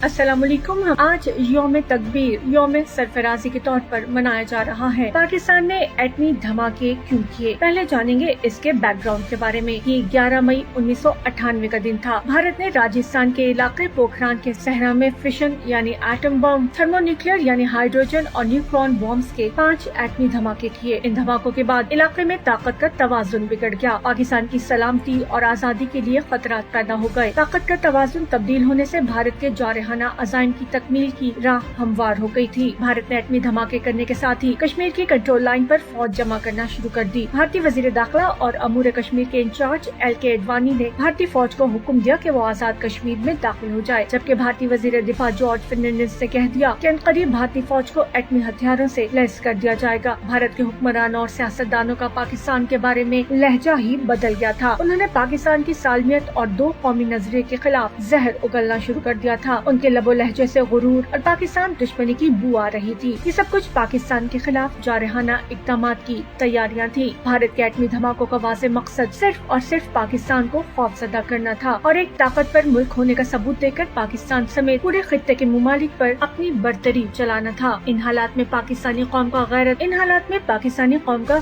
अस्सलाम वालेकुम। आज यौम तकबीर यौम सरफराजी के तौर पर मनाया जा रहा है। पाकिस्तान ने एटमी धमाके क्यों किए, पहले जानेंगे इसके बैकग्राउंड के बारे में। ये 11 मई 1998 का दिन था। भारत ने राजस्थान के इलाके पोखरान के सहरा में फिशन यानी एटम बम, थर्मोन्यूक्लियर यानी हाइड्रोजन और न्यूट्रॉन बॉम्ब्स के 5 एटमी धमाके किए। इन धमाकों के बाद इलाके में ताकत का तवाजुन बिगड़ गया। पाकिस्तान की सलामती और आजादी के लिए खतरा पैदा हो गए। ताकत का तवाजुन तब्दील होने से भारत के जारहाना अज़ाइम की तकमील की राह हमवार हो गई थी। भारत ने एटमी धमाके करने के साथ ही कश्मीर की कंट्रोल लाइन पर फौज जमा करना शुरू कर दी। भारतीय वजीर दाखिला और अमूर कश्मीर के इंचार्ज LK अडवाणी ने भारतीय फौज को हुक्म दिया कि वो आजाद कश्मीर में दाखिल हो जाए, जबकि भारतीय वजीर दिफा जॉर्ज फर्नांडिस ने कह दिया कि अनकरीब भारतीय फौज को एटमी हथियारों से लैस कर दिया जाएगा। भारत के हुक्मरानों और सियासतदानों का पाकिस्तान के बारे में लहजा ही बदल गया था। उन्होंने पाकिस्तान की सालमियत और दो कौमी नजरिए के खिलाफ जहर उगलना शुरू कर दिया था। उनके लबो लहजे से गुरूर और पाकिस्तान दुश्मनी की बू आ रही थी। ये सब कुछ पाकिस्तान के खिलाफ जारहाना इक़दामात की तैयारियां थी। भारत के एटमी धमाकों का वाज़ेह मकसद सिर्फ और सिर्फ पाकिस्तान को खौफजदा करना था और एक ताकतवर मुल्क होने का सबूत देकर पाकिस्तान समेत पूरे खित्ते के मुमालिक पर अपनी बर्तरी चलाना था। इन हालात में पाकिस्तानी कौम का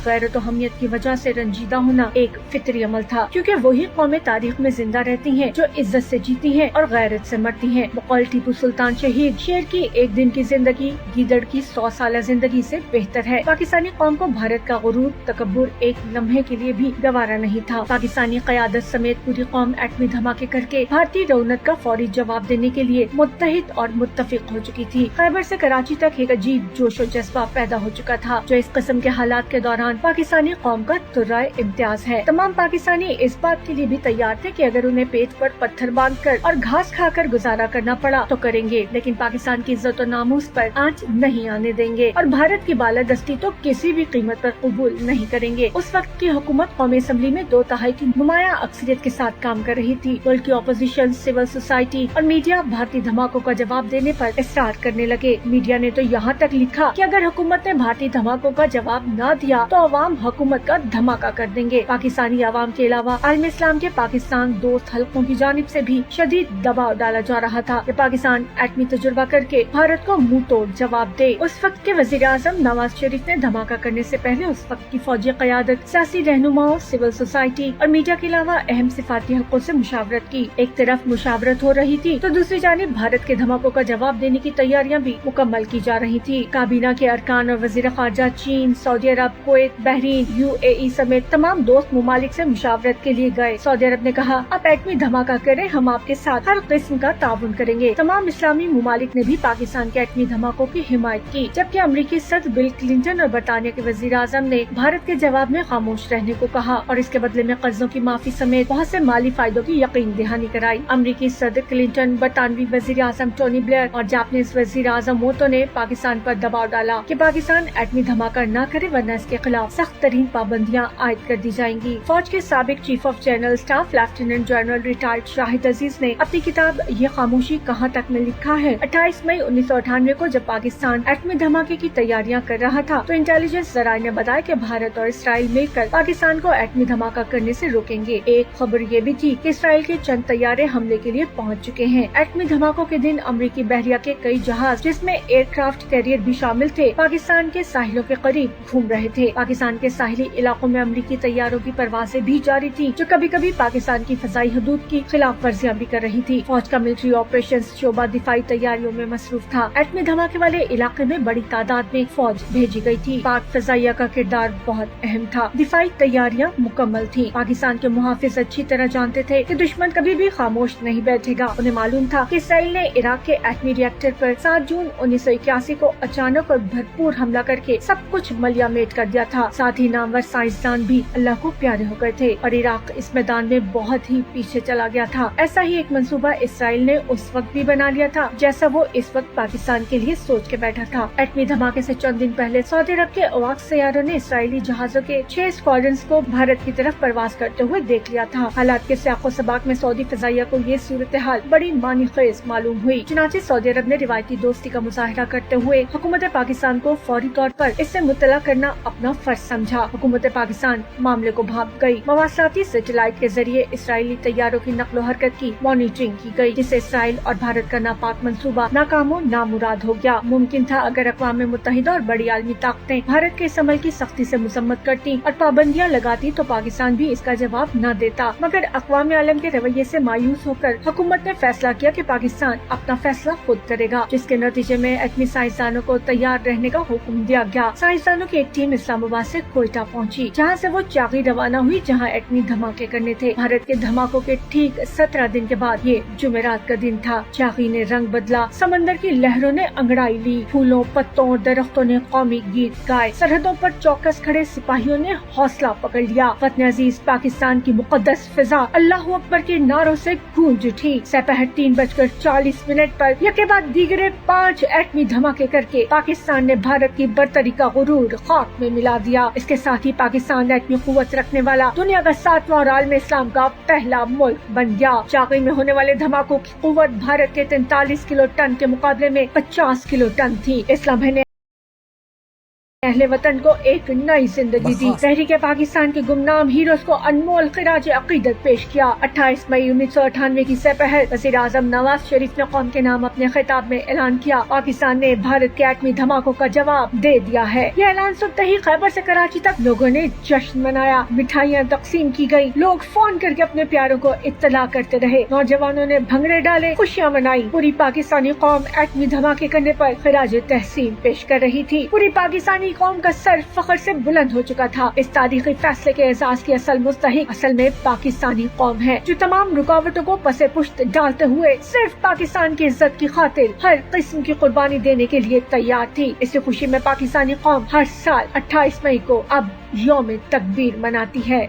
गैरत और हमियत की वजह से रंजीदा होना एक फितरी अमल था, क्योंकि वही कौमें तारीख में जिंदा रहती हैं जो इज्जत से जीती हैं और गैरत से मरती हैं। बकौल टीपू सुल्तान शहीद, शेर की एक दिन की जिंदगी गीदड़ की 100 साल जिंदगी से बेहतर है। पाकिस्तानी कौम को भारत का गुरूर तकब्बुर एक लम्हे के लिए भी गवारा नहीं था। पाकिस्तानी क़यादत समेत पूरी कौम एटमी धमाके करके भारतीय रौनक का फौरी जवाब देने के लिए मुत्तहिद और मुत्तफिक हो चुकी थी। खैबर से कराची तक एक अजीब जोश और जज्बा पैदा हो चुका था, जो इस किस्म के हालात के दौरान पाकिस्तानी कौम का तुर्राए इम्तियाज है। तमाम पाकिस्तानी इस बात के लिए भी तैयार थे कि अगर उन्हें पेट पर पत्थर बांधकर और घास खाकर गुजारा करना पड़ा तो करेंगे, लेकिन पाकिस्तान की इज्जत और नामूस पर आंच नहीं आने देंगे और भारत की बालादस्ती तो किसी भी कीमत पर कबूल नहीं करेंगे। उस वक्त की हुकूमत कौमी असम्बली में 2/3 की नुमाया अक्सरियत के साथ काम कर रही थी। मुल्क की अपोजिशन, सिविल सोसाइटी और मीडिया भारतीय धमाकों का जवाब देने पर इसरार करने लगे। मीडिया ने तो यहाँ तक लिखा कि अगर हुकूमत ने भारतीय धमाकों का जवाब न दिया तो अवाम हुकूमत का धमाका कर देंगे। पाकिस्तानी अवाम के अलावा आलम इस्लाम के पाकिस्तान दोस्त हल्कों की जानिब से भी शदीद दबाव डाला जा रहा था कि पाकिस्तान एटमी तजुर्बा करके भारत को मुंह तोड़ जवाब दे। उस वक्त के वजीर आजम नवाज शरीफ ने धमाका करने से पहले उस वक्त की फौजी क़यादत, सियासी रहनुमाओं, सिविल सोसाइटी और मीडिया के अलावा अहम सिफाती हल्कों से मुशावरत की। एक तरफ मुशावरत हो रही थी तो दूसरी जानिब भारत के धमाकों का जवाब देने की तैयारियां भी मुकम्मल की जा रही थी। काबीना के अरकान और वजीर खारजा चीन, सऊदी अरब, कुवैत, बहरीन, UAE समेत तमाम दोस्त मुमालिक से मुशावरत के लिए गए। सऊदी अरब ने कहा, आप एटमी धमाका करें, हम आपके साथ हर किस्म का ताउन करेंगे। तमाम इस्लामी मुमालिक ने भी पाकिस्तान के एटमी धमाकों की हिमायत की, जबकि अमरीकी सदर बिल क्लिंटन और बरतानिया के वजीर आजम ने भारत के जवाब में खामोश रहने को कहा और इसके बदले में कर्जों की माफी समेत बहुत से माली फायदों की यकीन दहानी कराई। अमरीकी सदर क्लिंटन, बरतानवी वजीर आजम टोनी ब्लेयर और जापानीज वजीर आजम मोटो ने पाकिस्तान पर दबाव डाला कि पाकिस्तान एटमी धमाका न करे, वरना इसके खिलाफ सख्त तरीन पाबंदियां आयद कर दी जाएंगी। फौज के साबिक chief of general staff lieutenant general retired Shahid Aziz ने अपनी किताब ये खामोशी कहाँ तक में लिखा है, 28 मई 1998 को जब पाकिस्तान एटमी धमाके की तैयारियां कर रहा था तो इंटेलिजेंस जराये ने बताया कि भारत और इसराइल मिलकर पाकिस्तान को एटमी धमाका करने से रोकेंगे। एक खबर ये भी थी कि इसराइल के चंद तैयारे हमले के लिए पहुंच चुके हैं। एटमी धमाकों के दिन अमरीकी बहरिया के कई जहाज, जिसमें एयरक्राफ्ट कैरियर भी शामिल थे, पाकिस्तान के साहिलों के करीब घूम रहे थे। पाकिस्तान के साहिली इलाकों में अमरीकी तैयारों की परवाजें भी जारी थी, जो कभी कभी पाकिस्तान की फजाई हदूद की खिलाफ वर्जियां भी कर रही थी। फौज का मिलिट्री ऑपरेशन शोबा दिफाई तैयारियों में मसरूफ था। एटमी धमाके वाले इलाके में बड़ी तादाद में फौज भेजी गई थी। पाक फजाइया का किरदार बहुत अहम था। दिफाई तैयारियां मुकम्मल थी। पाकिस्तान के मुहाफिज अच्छी तरह जानते थे कि दुश्मन कभी भी खामोश नहीं बैठेगा। उन्हें मालूम था कि इसराइल ने इराक के एटमी रिएक्टर पर 7 जून 1981 को अचानक और भरपूर हमला करके सब कुछ मलियामेट कर दिया था। साथ ही नामवर साइंसदान भी अल्लाह को प्यारे हो गए थे और इराक इस मैदान में बहुत ही पीछे चला गया था। ऐसा ही एक मंसूबा इसराइल ने उस वक्त भी बना लिया था, जैसा वो इस वक्त पाकिस्तान के लिए सोच के बैठा था। एटमी धमाके से चंद दिन पहले सऊदी अरब के अवाक सैयारों ने इसराइली जहाजों के 6 स्क्वाड्रन्स को भारत की तरफ परवाज करते हुए देख लिया था। हालात के साको सबाक में सऊदी फजाइया को ये सूरत हाल बड़ी मानी खेज मालूम हुई। चुनाचे सऊदी अरब ने रिवायती दोस्ती का मुजाहरा करते हुए हुकूमत पाकिस्तान को फौरी तौर पर इससे मुतला करना अपना फर्ज समझा। हुकूमत पाकिस्तान मामले को भाप गयी। मवासलाती सैटेलाइट के जरिए इसराइली तैयारों की नकलो हरकत की मॉनिटरिंग की गयी, जिससे इसराइल और بھارت کا ناپاک منصوبہ ناکام و نامراد ہو گیا۔ ممکن تھا اگر اقوام متحدہ اور بڑی عالمی طاقتیں بھارت کے اس عمل کی سختی سے مذمت کرتی اور پابندیاں لگاتی تو پاکستان بھی اس کا جواب نہ دیتا، مگر اقوام عالم کے رویے سے مایوس ہو کر حکومت نے فیصلہ کیا کہ پاکستان اپنا فیصلہ خود کرے گا، جس کے نتیجے میں ایٹمی سائنسدانوں کو تیار رہنے کا حکم دیا گیا۔ سائنسدانوں کی ایک ٹیم اسلام آباد سے کوئٹہ پہنچی، جہاں سے وہ چاغی روانہ ہوئی جہاں ایٹمی دھماکے کرنے تھے۔ بھارت کے دھماکوں کے ٹھیک 17 دن کے بعد یہ جمعرات کا دن تھا۔ چاغی نے رنگ بدلا، سمندر کی لہروں نے انگڑائی لی، پھولوں، پتوں اور درختوں نے قومی گیت گائے، سرحدوں پر چوکس کھڑے سپاہیوں نے حوصلہ پکڑ لیا۔ وطن عزیز پاکستان کی مقدس فضا اللہ اکبر کے نعروں سے گونج اٹھی۔ سپہر 3:40 پر یکے بعد دیگرے 5 ایٹمی دھماکے کر کے پاکستان نے بھارت کی برتری کا غرور خاک میں ملا دیا۔ اس کے ساتھ ہی پاکستان ایٹمی قوت رکھنے والا دنیا کا 7واں اور عالم اسلام کا پہلا ملک بن گیا۔ چاغی میں ہونے والے دھماکوں کی قوت بھارت کے 43 کلو ٹن کے مقابلے میں 50 کلو ٹن تھی۔ اس لمحے نے اہل وطن کو ایک نئی زندگی دی۔ تحریک پاکستان کے گمنام ہیروز کو انمول خراج عقیدت پیش کیا۔ 28 مئی 1998 کی سپہر وزیر اعظم نواز شریف نے قوم کے نام اپنے خطاب میں اعلان کیا، پاکستان نے بھارت کے ایٹمی دھماکوں کا جواب دے دیا ہے۔ یہ اعلان صبح ہی خیبر سے کراچی تک لوگوں نے جشن منایا، مٹھائیاں تقسیم کی گئی، لوگ فون کر کے اپنے پیاروں کو اطلاع کرتے رہے، نوجوانوں نے بھنگڑے ڈالے، خوشیاں منائی۔ پوری پاکستانی قوم ایٹمی دھماکے کرنے پر خراج تحسین پیش کر رہی تھی۔ پوری پاکستانی قوم کا سر فخر سے بلند ہو چکا تھا۔ اس تاریخی فیصلے کے اعزاز کی اصل مستحق اصل میں پاکستانی قوم ہے، جو تمام رکاوٹوں کو پس پشت ڈالتے ہوئے صرف پاکستان کی عزت کی خاطر ہر قسم کی قربانی دینے کے لیے تیار تھی۔ اسی خوشی میں پاکستانی قوم ہر سال 28 مئی کو اب یوم تکبیر مناتی ہے۔